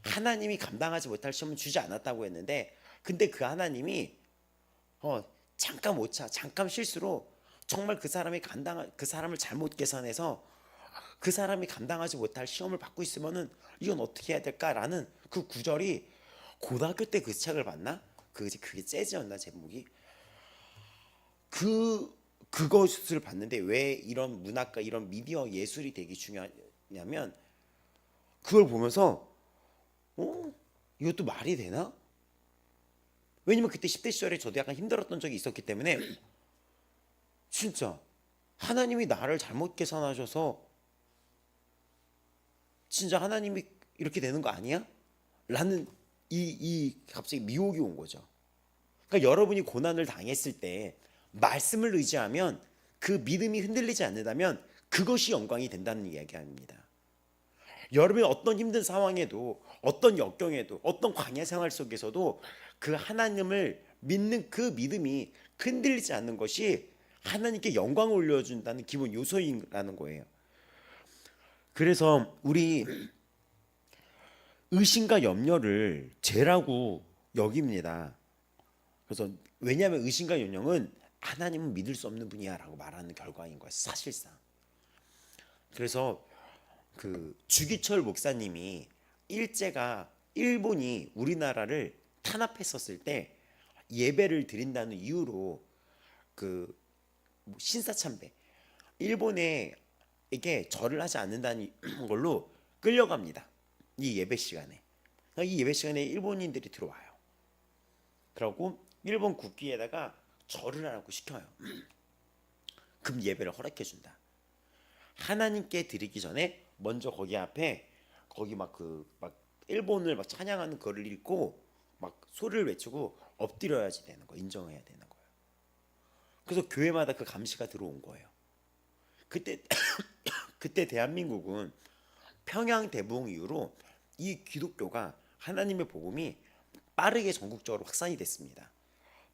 하나님이 감당하지 못할 시험은 주지 않았다고 했는데 근데 그 하나님이 잠깐 오차, 잠깐 실수로 정말 그 사람을 잘못 계산해서 그 사람이 감당하지 못할 시험을 받고 있으면은 이건 어떻게 해야 될까라는 그 구절이 고등학교 때 그 책을 봤나? 그게 재즈였나 제목이? 그것을 봤는데 왜 이런 문학과 이런 미디어 예술이 되게 중요하냐면 그걸 보면서 이것도 말이 되나? 왜냐면 그때 10대 시절에 저도 약간 힘들었던 적이 있었기 때문에 진짜 하나님이 나를 잘못 계산하셔서 진짜 하나님이 이렇게 되는 거 아니야? 라는 이 갑자기 미혹이 온 거죠. 그러니까 여러분이 고난을 당했을 때 말씀을 의지하면 그 믿음이 흔들리지 않는다면 그것이 영광이 된다는 이야기입니다. 여러분이 어떤 힘든 상황에도 어떤 역경에도 어떤 광야 생활 속에서도 그 하나님을 믿는 그 믿음이 흔들리지 않는 것이 하나님께 영광을 올려준다는 기본 요소라는 거예요. 그래서 우리 의심과 염려를 죄라고 여깁니다. 그래서 왜냐하면 의심과 염려는 하나님은 믿을 수 없는 분이야라고 말하는 결과인 거예요. 사실상. 그래서 그 주기철 목사님이 일본이 우리나라를 탄압했었을 때 예배를 드린다는 이유로 신사참배 일본에게 절을 하지 않는다는 걸로 끌려갑니다. 이 예배 시간에 일본인들이 들어와요. 그러고 일본 국기에다가 절을 하라고 시켜요. 그럼 예배를 허락해 준다. 하나님께 드리기 전에 먼저 거기 앞에 막 일본을 막 찬양하는 글을 읽고 막 소리를 외치고 엎드려야지 되는 거, 인정해야 되는 거예요. 그래서 교회마다 그 감시가 들어온 거예요. 그때 대한민국은 평양 대붕 이후로 이 기독교가 하나님의 복음이 빠르게 전국적으로 확산이 됐습니다.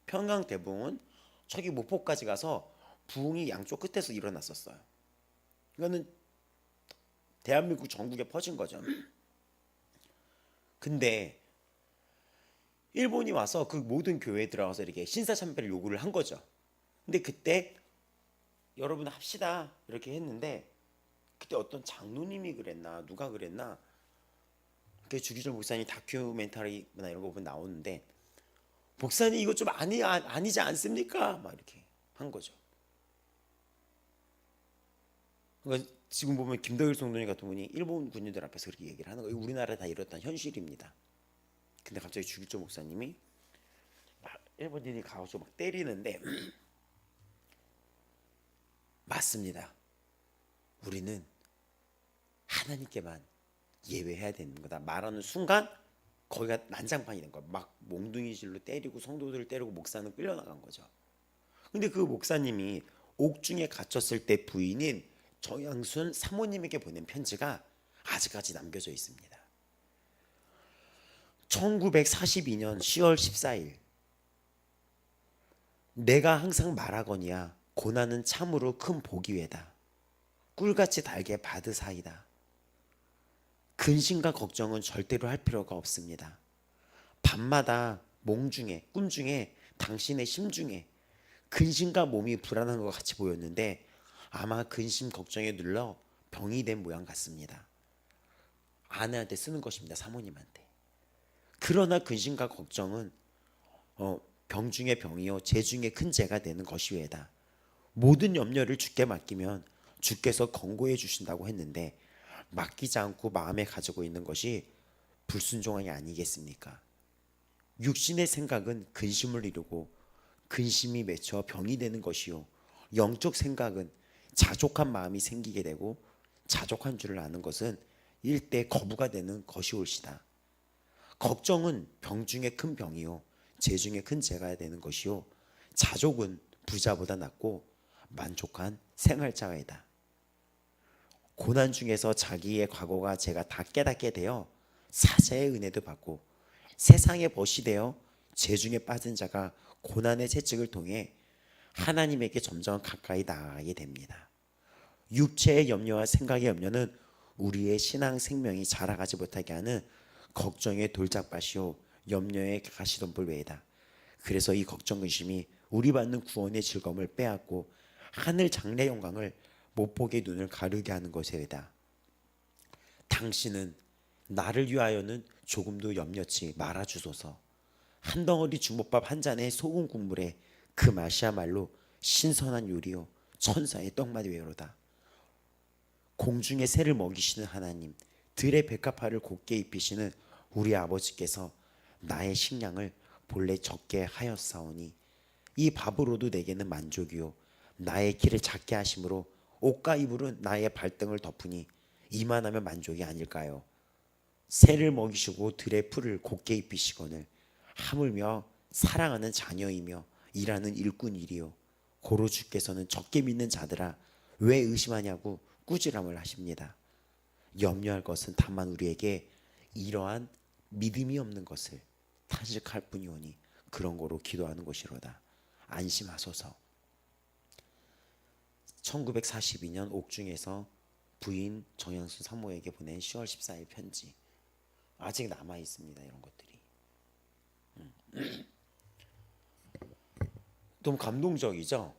평양 대붕은 저기 목포까지 가서 부흥이 양쪽 끝에서 일어났었어요. 이거는 대한민국 전국에 퍼진 거죠. 근데 일본이 와서 그 모든 교회에 들어가서 이렇게 신사참배를 요구를 한 거죠. 근데 그때 여러분 합시다 이렇게 했는데 그때 어떤 장로님이 그랬나 누가 그랬나 그 주기철 목사님 다큐멘터리나 이런 거 보면 나오는데 목사님 이거 좀 아니지 않습니까? 막 이렇게 한 거죠. 그러니까 지금 보면 김덕일 총독님 같은 분이 일본 군인들 앞에서 그렇게 얘기를 하는 거예요. 우리나라에 다 이렇단 현실입니다. 근데 갑자기 주기철 목사님이 막 일본인이 가서 막 때리는데 맞습니다. 우리는 하나님께만 예배해야 되는 거다. 말하는 순간 거기가 난장판이 된 거야. 막 몽둥이질로 때리고 성도들을 때리고 목사는 끌려나간 거죠. 근데 그 목사님이 옥중에 갇혔을 때 부인인 정양순 사모님에게 보낸 편지가 아직까지 남겨져 있습니다. 1942년 10월 14일 내가 항상 말하거니와 고난은 참으로 큰 복이 외다. 꿀같이 달게 받으사이다. 근심과 걱정은 절대로 할 필요가 없습니다. 밤마다 꿈 중에 당신의 심중에 근심과 몸이 불안한 것 같이 보였는데 아마 근심 걱정에 눌러 병이 된 모양 같습니다. 아내한테 쓰는 것입니다. 사모님한테. 그러나 근심과 걱정은 병 중에 병이요 죄 중에 큰 죄가 되는 것이외다. 모든 염려를 주께 맡기면 주께서 권고해 주신다고 했는데 맡기지 않고 마음에 가지고 있는 것이 불순종이 아니겠습니까? 육신의 생각은 근심을 이루고 근심이 맺혀 병이 되는 것이요 영적 생각은 자족한 마음이 생기게 되고 자족한 줄을 아는 것은 일때 거부가 되는 것이 올시다. 걱정은 병 중에 큰 병이요 죄 중에 큰 죄가 되는 것이요 자족은 부자보다 낫고 만족한 생활자이다. 고난 중에서 자기의 과거가 죄가 다 깨닫게 되어 사자의 은혜도 받고 세상의 벗이 되어 죄 중에 빠진 자가 고난의 채찍을 통해 하나님에게 점점 가까이 나아가게 됩니다. 육체의 염려와 생각의 염려는 우리의 신앙 생명이 자라가지 못하게 하는 걱정의 돌짝밭이요 염려의 가시덤불 외이다. 그래서 이 걱정 근심이 우리 받는 구원의 즐거움을 빼앗고 하늘 장래 영광을 못 보게 눈을 가르게 하는 것이다. 당신은 나를 위하여는 조금도 염려치 말아 주소서. 한 덩어리 주먹밥 한 잔의 소금 국물에 그 맛이야말로 신선한 요리요 천사의 떡맛 외로다. 공중의 새를 먹이시는 하나님, 들의 백합화를 곱게 입히시는 우리 아버지께서 나의 식량을 본래 적게 하였사오니 이 밥으로도 내게는 만족이요 나의 키를 작게 하심으로 옷과 이불은 나의 발등을 덮으니 이만하면 만족이 아닐까요? 새를 먹이시고 들의 풀을 곱게 입히시거늘 하물며 사랑하는 자녀이며 일하는 일꾼이리요 고로 주께서는 적게 믿는 자들아 왜 의심하냐고 꾸지람을 하십니다. 염려할 것은 다만 우리에게 이러한 믿음이 없는 것을 탄식할 뿐이오니 그런 거로 기도하는 것이로다. 안심하소서. 1942년 옥중에서 부인 정영순 사모에게 보낸 10월 14일 편지. 아직 남아 있습니다. 이런 것들이. 너무 감동적이죠?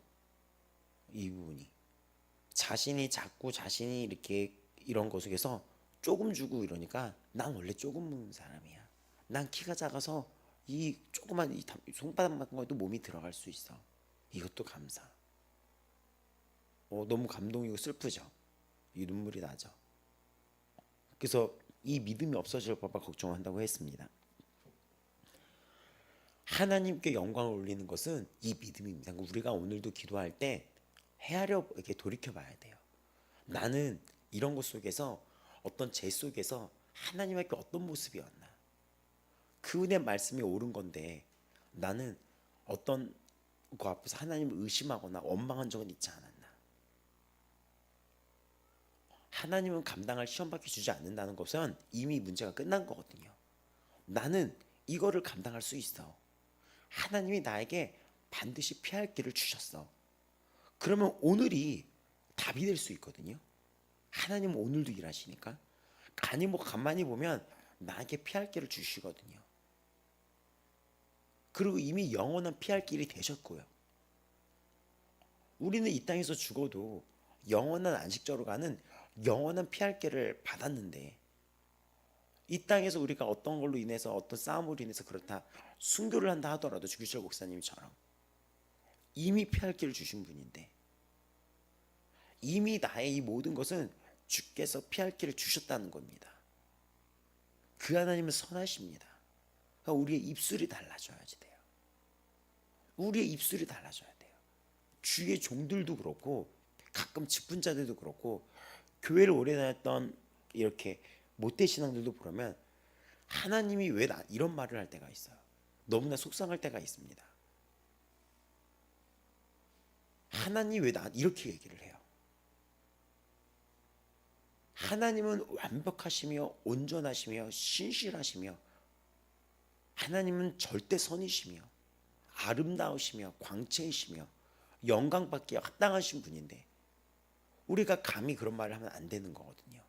이 부분이. 자신이 작고 자신이 이렇게 이런 것 속에서 조금 주고 이러니까 난 원래 조금 먹는 사람이야. 난 키가 작아서 이 조그만 이 손바닥만한 것도 몸이 들어갈 수 있어. 이것도 감사. 너무 감동이고 슬프죠. 이 눈물이 나죠. 그래서 이 믿음이 없어질까 봐 걱정한다고 했습니다. 하나님께 영광을 올리는 것은 이 믿음입니다. 우리가 오늘도 기도할 때 헤아려 이렇게 돌이켜 봐야 돼요. 나는 이런 것 속에서 어떤 죄 속에서 하나님께 어떤 모습이었나? 그 은혜 말씀이 옳은 건데 나는 어떤 그 앞에서 하나님을 의심하거나 원망한 적은 있지 않았나? 하나님은 감당할 시험밖에 주지 않는다는 것은 이미 문제가 끝난 거거든요. 나는 이거를 감당할 수 있어. 하나님이 나에게 반드시 피할 길을 주셨어. 그러면 오늘이 답이 될 수 있거든요. 하나님은 오늘도 일하시니까. 아니 가만히 보면 나에게 피할 길을 주시거든요. 그리고 이미 영원한 피할 길이 되셨고요. 우리는 이 땅에서 죽어도 영원한 안식처로 가는 영원한 피할 길을 받았는데 이 땅에서 우리가 어떤 걸로 인해서 어떤 싸움으로 인해서 그렇다 순교를 한다 하더라도 주기철 목사님처럼 이미 피할 길을 주신 분인데 이미 나의 이 모든 것은 주께서 피할 길을 주셨다는 겁니다. 그 하나님은 선하십니다. 그러니까 우리의 입술이 달라져야지 돼요. 우리의 입술이 달라져야 돼요. 주의 종들도 그렇고 가끔 직분자들도 그렇고 교회를 오래 다녔던 이렇게 못된 신앙들도 보면 하나님이 왜 나 이런 말을 할 때가 있어요. 너무나 속상할 때가 있습니다. 하나님 왜 나 이렇게 얘기를 해요. 하나님은 완벽하시며 온전하시며 신실하시며 하나님은 절대 선이시며 아름다우시며 광채이시며 영광받기에 합당하신 분인데 우리가 감히 그런 말을 하면 안 되는 거거든요.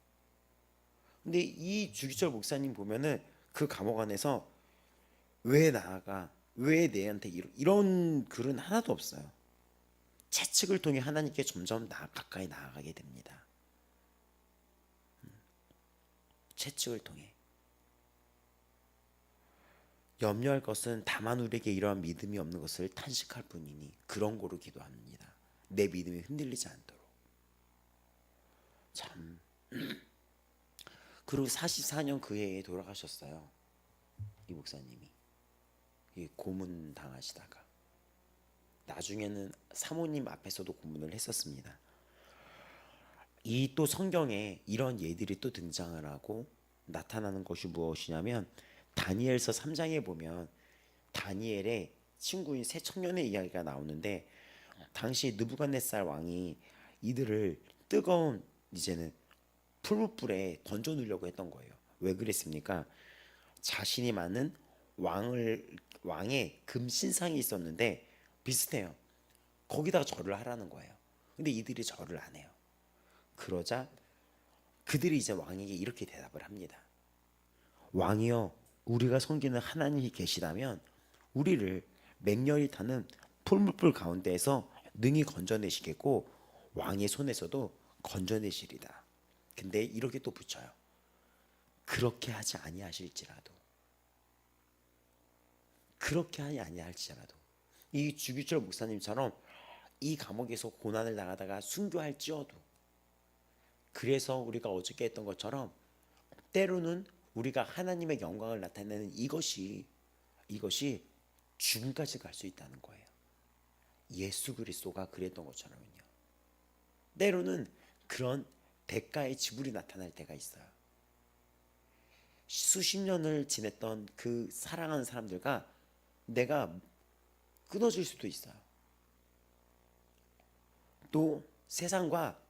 근데 이 주기철 목사님 보면은 그 감옥 안에서 왜 나아가 왜 내한테 이런 글은 하나도 없어요. 채찍을 통해 하나님께 점점 가까이 나아가게 됩니다. 채찍을 통해 염려할 것은 다만 우리에게 이러한 믿음이 없는 것을 탄식할 뿐이니 그런 거로 기도합니다. 내 믿음이 흔들리지 않도록. 참. 그리고 44년 그 해에 돌아가셨어요. 이 목사님이 고문 당하시다가 나중에는 사모님 앞에서도 고문을 했었습니다. 이 또 성경에 이런 예들이 또 등장을 하고 나타나는 것이 무엇이냐면 다니엘서 3장에 보면 다니엘의 친구인 세 청년의 이야기가 나오는데 당시 느부갓네살 왕이 이들을 뜨거운 이제는 풀무불에 던져 놓으려고 했던 거예요. 왜 그랬습니까? 자신이 많은 왕의 금신상이 있었는데 비슷해요. 거기다가 절을 하라는 거예요. 근데 이들이 절을 안 해요. 그러자 그들이 이제 왕에게 이렇게 대답을 합니다. 왕이여, 우리가 섬기는 하나님이 계시다면 우리를 맹렬히 타는 풀무불 가운데에서 능히 건져내시겠고 왕의 손에서도 건져내시리다. 근데 이렇게 또 붙여요. 그렇게 하지 아니하실지라도, 그렇게 하지 아니할지라도. 이 주기철 목사님처럼 이 감옥에서 고난을 당하다가 순교할지어도, 그래서 우리가 어저께 했던 것처럼 때로는 우리가 하나님의 영광을 나타내는 이것이 죽음까지 갈 수 있다는 거예요. 예수 그리스도가 그랬던 것처럼요. 때로는 그런 대가의 지불이 나타날 때가 있어요. 수십 년을 지냈던 그 사랑하는 사람들과 내가 끊어질 수도 있어요. 또 세상과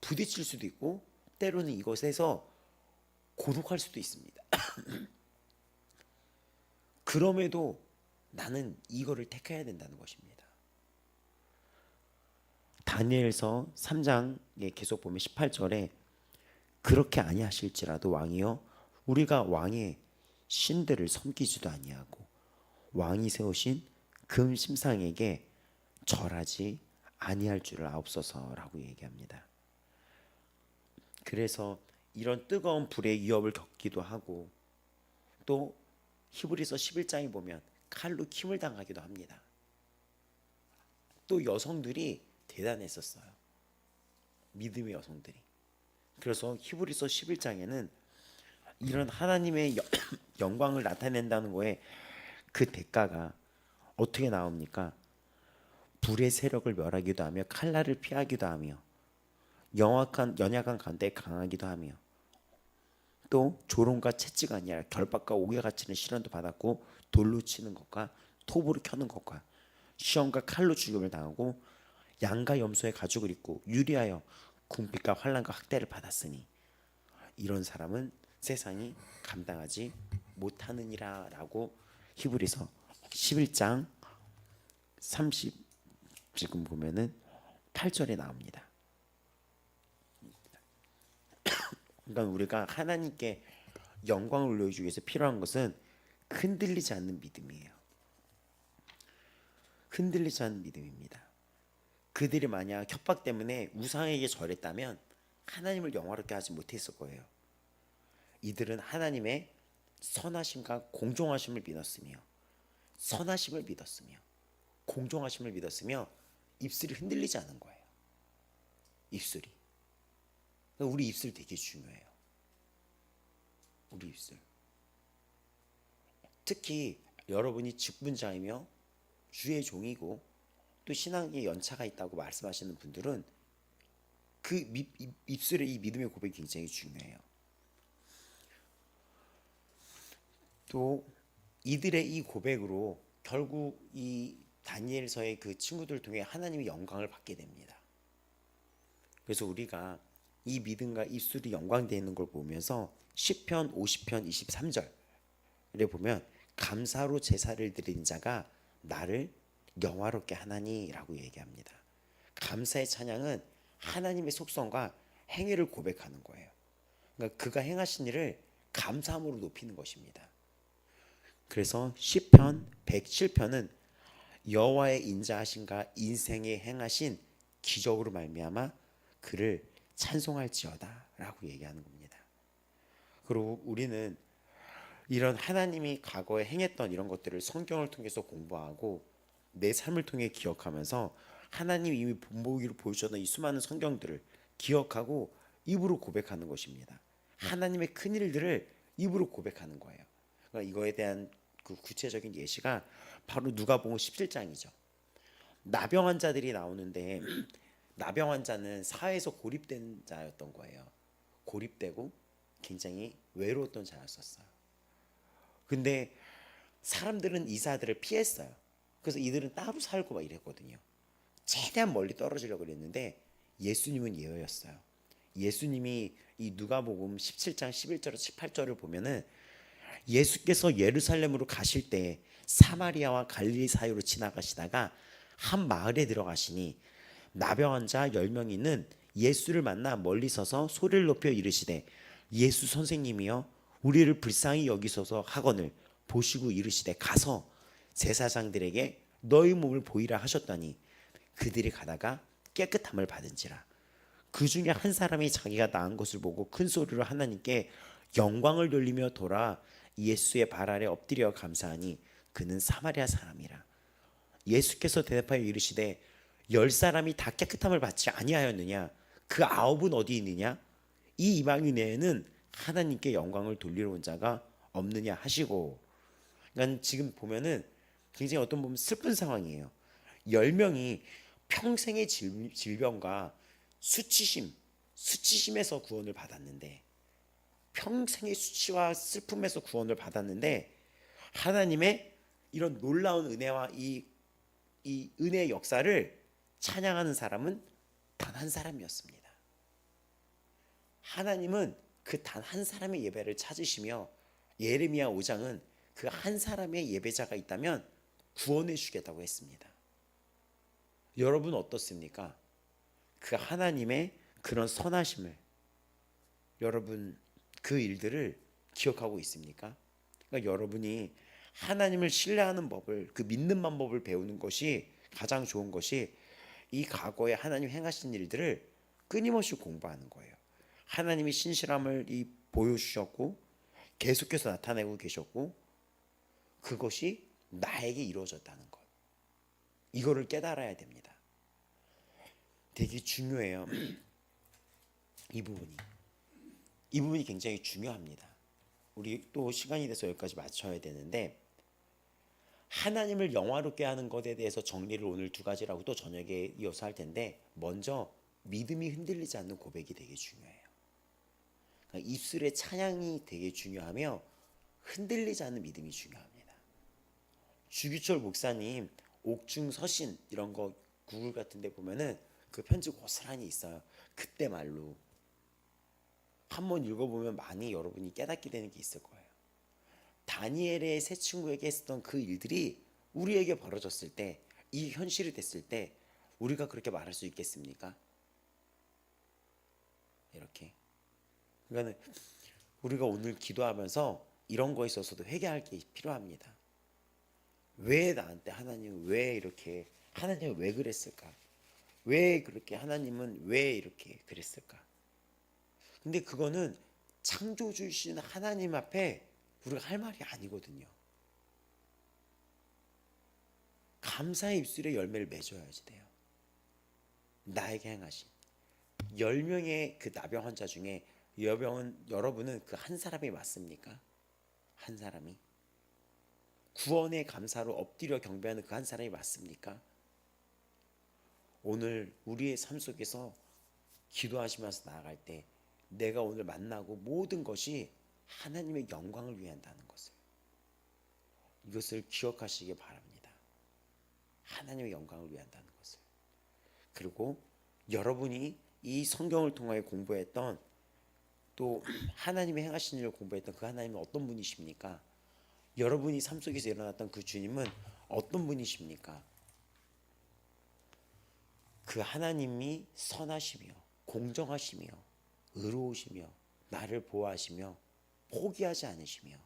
부딪힐 수도 있고 때로는 이것에서 고독할 수도 있습니다. 그럼에도 나는 이거를 택해야 된다는 것입니다. 다니엘서 3장에 계속 보면 18절에 그렇게 아니하실지라도 왕이여 우리가 왕의 신들을 섬기지도 아니하고 왕이 세우신 금 심상에게 절하지 아니할 줄을 아옵소서라고 얘기합니다. 그래서 이런 뜨거운 불의 위협을 겪기도 하고 또 히브리서 11장에 보면 칼로 킴을 당하기도 합니다. 또 여성들이 대단했었어요. 믿음의 여성들이. 그래서 히브리서 11장에는 이런 하나님의 영광을 나타낸다는 거에 그 대가가 어떻게 나옵니까? 불의 세력을 멸하기도 하며 칼날을 피하기도 하며 연약한 가운데 강하기도 하며 또 조롱과 채찍가 아니라 결박과 옥에 갇히는 시련도 받았고 돌로 치는 것과 톱으로 켜는 것과 시험과 칼로 죽임을 당하고 양과 염소의 가죽을 입고 유리하여 궁핍과 환난과 학대를 받았으니 이런 사람은 세상이 감당하지 못하느니라 라고 히브리서 11장 30 지금 보면은 8절에 나옵니다. 그러니까 우리가 하나님께 영광을 올려주기 위해서 필요한 것은 흔들리지 않는 믿음이에요. 흔들리지 않는 믿음입니다. 그들이 만약 협박 때문에 우상에게 절했다면 하나님을 영화롭게 하지 못했을 거예요. 이들은 하나님의 선하심과 공정하심을 믿었으며 공정하심을 믿었으며 입술이 흔들리지 않은 거예요. 입술이. 우리 입술 되게 중요해요. 우리 입술. 특히 여러분이 직분자이며 주의 종이고 또 신앙에 연차가 있다고 말씀하시는 분들은 그 입술의 이 믿음의 고백이 굉장히 중요해요. 또 이들의 이 고백으로 결국 이 다니엘서의 그 친구들 통해 하나님의 영광을 받게 됩니다. 그래서 우리가 이 믿음과 입술이 영광되어 있는 걸 보면서 시편 50편 23절에 보면 감사로 제사를 드린 자가 나를 영화롭게 하나니라고 얘기합니다. 감사의 찬양은 하나님의 속성과 행위를 고백하는 거예요. 그러니까 그가 행하신 일을 감사함으로 높이는 것입니다. 그래서 시편 107편은 여호와의 인자하심과 인생에 행하신 기적으로 말미암아 그를 찬송할지어다 라고 얘기하는 겁니다. 그리고 우리는 이런 하나님이 과거에 행했던 이런 것들을 성경을 통해서 공부하고 내 삶을 통해 기억하면서 하나님이 이미 본보기로 보여주셨던 이 수많은 성경들을 기억하고 입으로 고백하는 것입니다. 하나님의 큰 일들을 입으로 고백하는 거예요. 그러니까 이거에 대한 그 구체적인 예시가 바로 누가복음 17장이죠. 나병 환자들이 나오는데 나병 환자는 사회에서 고립된 자였던 거예요. 고립되고 굉장히 외로웠던 자였었어요. 근데 사람들은 이사들을 피했어요. 그래서 이들은 따로 살고 막 이랬거든요. 최대한 멀리 떨어지려고 그랬는데 예수님은 예외였어요. 예수님이 이 누가복음 17장 11절에서 18절을 보면은 예수께서 예루살렘으로 가실 때 사마리아와 갈릴리 사이로 지나가시다가 한 마을에 들어가시니 나병 환자 10명이 있는 예수를 만나 멀리 서서 소리를 높여 이르시되 예수 선생님이여 우리를 불쌍히 여기소서 하거늘 보시고 이르시되 가서 제사장들에게 너희 몸을 보이라 하셨더니 그들이 가다가 깨끗함을 받은지라. 그 중에 한 사람이 자기가 나은 것을 보고 큰 소리로 하나님께 영광을 돌리며 돌아 예수의 발 아래 엎드려 감사하니 그는 사마리아 사람이라. 예수께서 대답하여 이르시되 10사람이 다 깨끗함을 받지 아니하였느냐? 그 9은 어디 있느냐? 이 이방인 외에는 하나님께 영광을 돌리러 온 자가 없느냐 하시고. 그러니까 지금 보면은 굉장히 어떤 보면 슬픈 상황이에요. 10명이 평생의 질병과 수치심에서 구원을 받았는데, 평생의 수치와 슬픔에서 구원을 받았는데 하나님의 이런 놀라운 은혜와 이 은혜의 역사를 찬양하는 사람은 단 한 사람이었습니다. 하나님은 그 단 한 사람의 예배를 찾으시며 예레미야 5장은 그 한 사람의 예배자가 있다면 구원해 주겠다고 했습니다. 여러분 어떻습니까? 그 하나님의 그런 선하심을 여러분 그 일들을 기억하고 있습니까? 그러니까 여러분이 하나님을 신뢰하는 법을, 그 믿는 방법을 배우는 것이 가장 좋은 것이 이 과거에 하나님 행하신 일들을 끊임없이 공부하는 거예요. 하나님이 신실함을 보여주셨고 계속해서 나타내고 계셨고 그것이 나에게 이루어졌다는 것, 이거를 깨달아야 됩니다. 되게 중요해요. 이 부분이 굉장히 중요합니다. 우리 또 시간이 돼서 여기까지 맞춰야 되는데, 하나님을 영화롭게 하는 것에 대해서 정리를 오늘 2가지라고 또 저녁에 이어서 할 텐데, 먼저 믿음이 흔들리지 않는 고백이 되게 중요해요. 그러니까 입술의 찬양이 되게 중요하며 흔들리지 않는 믿음이 중요합니다. 주규철 목사님 옥중 서신 이런 거 구글 같은 데 보면은 그 편지 고스란히 있어요. 그때 말로 한번 읽어보면 많이 여러분이 깨닫게 되는 게 있을 거예요. 다니엘의 세 친구에게 했던 그 일들이 우리에게 벌어졌을 때, 이 현실이 됐을 때 우리가 그렇게 말할 수 있겠습니까? 이렇게. 그러니까 우리가 오늘 기도하면서 이런 거에 있어서도 회개할 게 필요합니다. 왜 나한테 하나님은 왜 이렇게, 하나님은 왜 그랬을까? 왜 그렇게, 하나님은 왜 이렇게 그랬을까? 근데 그거는 창조주이신 하나님 앞에 우리가 할 말이 아니거든요. 감사의 입술에 열매를 맺어야지 돼요. 나에게 행하신 10명의 그 나병 환자 중에 여러분은 그 한 사람이 맞습니까? 한 사람이 구원의 감사로 엎드려 경배하는 그 한 사람이 맞습니까? 오늘 우리의 삶 속에서 기도하시면서 나아갈 때 내가 오늘 만나고 모든 것이 하나님의 영광을 위해 한다는 것을, 이것을 기억하시기 바랍니다. 하나님의 영광을 위해 한다는 것을. 그리고 여러분이 이 성경을 통하여 공부했던, 또 하나님의 행하신 일을 공부했던 그 하나님은 어떤 분이십니까? 여러분이 삶 속에서 일어났던 그 주님은 어떤 분이십니까? 그 하나님이 선하시며 공정하시며 의로우시며 나를 보호하시며 포기하지 않으시며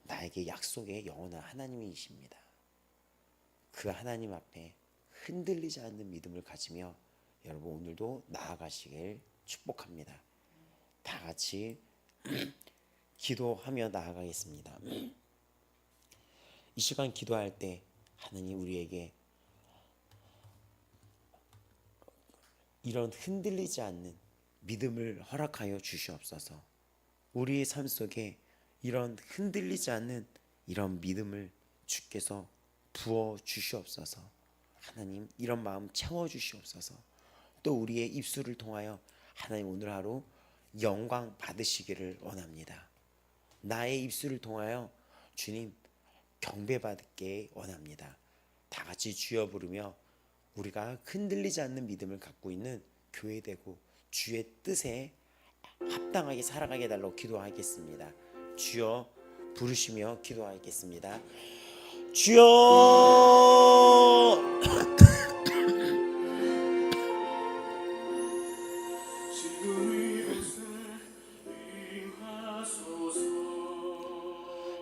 나에게 약속의 영원한 하나님이십니다. 그 하나님 앞에 흔들리지 않는 믿음을 가지며 여러분 오늘도 나아가시길 축복합니다. 다 같이 기도하며 나아가겠습니다. 이 시간 기도할 때 하나님 우리에게 이런 흔들리지 않는 믿음을 허락하여 주시옵소서. 우리의 삶 속에 이런 흔들리지 않는 이런 믿음을 주께서 부어 주시옵소서. 하나님 이런 마음 채워주시옵소서. 또 우리의 입술을 통하여 하나님 오늘 하루 영광 받으시기를 원합니다. 나의 입술을 통하여 주님 경배받게 원합니다. 다 같이 주여 부르며 우리가 흔들리지 않는 믿음을 갖고 있는 교회 되고 주의 뜻에 합당하게 살아가게 해달라고 기도하겠습니다. 주여 부르시며 기도하겠습니다. 주여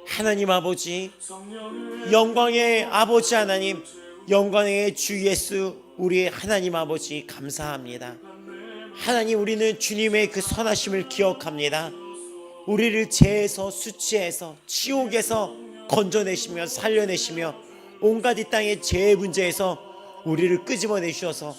하나님 아버지, 영광의 아버지 하나님, 영광의 주 예수 우리의 하나님 아버지 감사합니다. 하나님 우리는 주님의 그 선하심을 기억합니다. 우리를 죄에서 수치에서 지옥에서 건져내시며 살려내시며 온갖 이 땅의 죄의 문제에서 우리를 끄집어내셔서